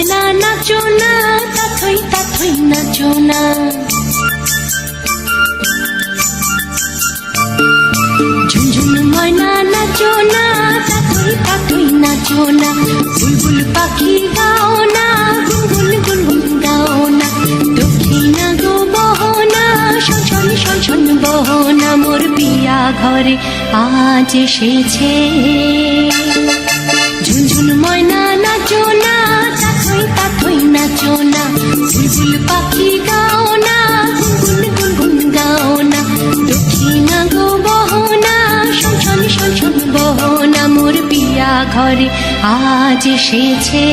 ময়না নাচো না, তাথই তাথই নাচো না। ঝুনঝুন ময়না নাচো না, তাথই তাথই নাচো না। বুলবুল পাখি গাও না, গুনগুন গুনগুন গাও না। দক্ষিণা গো বহনা, শনশন শনশন বহনা। মোর পিয়া ঘরে আজ এসেছে। ঝুনঝুন ময়না নাচো না, তাথই তাথই নাচো না। বুলবুল পাখি গাও না, গুনগুন গুনগুন গাও না। দক্ষিণা গো বহনা, শনশন শনশন বহনা। মোর পিয়া ঘরে আজ এসেছে।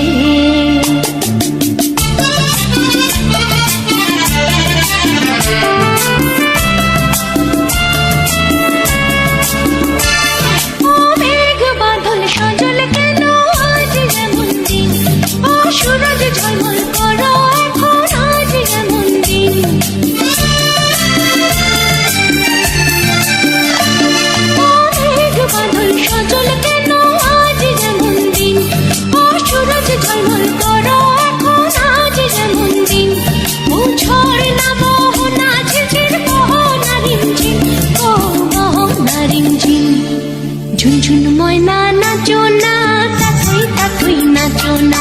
ঝুনঝুন ময়না নাচো না, তাথই তাথই নাচো না।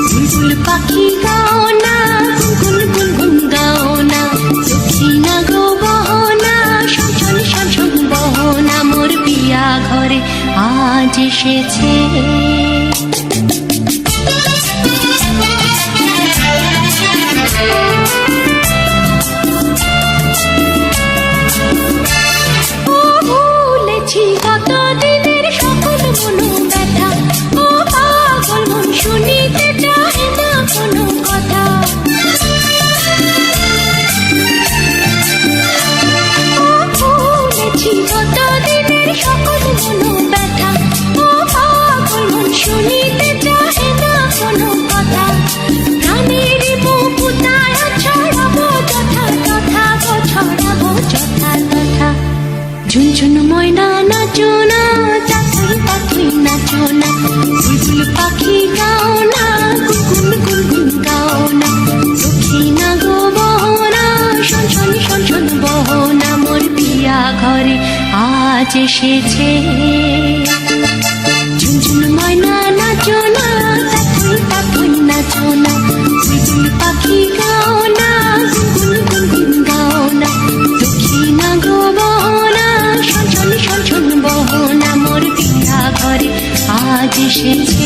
বুলবুল পাখি গাও না, গুনগুন গুনগুন গাও না। দক্ষিণা গো বহনা, শনশন শনশন বহনা। মোর পিয়া ঘরে আজ এসেছে। ভুলেছি কত দিনের সকল মনো ব্যথা। ও পাগল মন শুনিতে চাহে না কোনো কথা। ভুলেছি কত দিনের সকল মনো ব্যথা। ও পাগল মন শুনিতে চাহে না কোনো কথা। প্রাণের বুকুতায় ছড়াবো যথা তথা গো, ছড়াবো যথা তথা। ঝুনঝুন ময়না নাচো না, তাথই তাথই নাচো না। বুলবুল পাখি গাও না, গুনগুন গুনগুন গাও না। দক্ষিণা গো বহনা, শনশন শনশন বহনা। মোর পিয়া ঘরে আজ এসেছে। ঝুনঝুন ময়না নাচো না, তাথই তাথই নাচো না। বুলবুল পাখি গাও না, গুনগুন গুনগুন গাও না। দক্ষিণা গো বহনা, শনশন শনশন বহনা। মোর পিয়া ঘরে আজ এসেছে।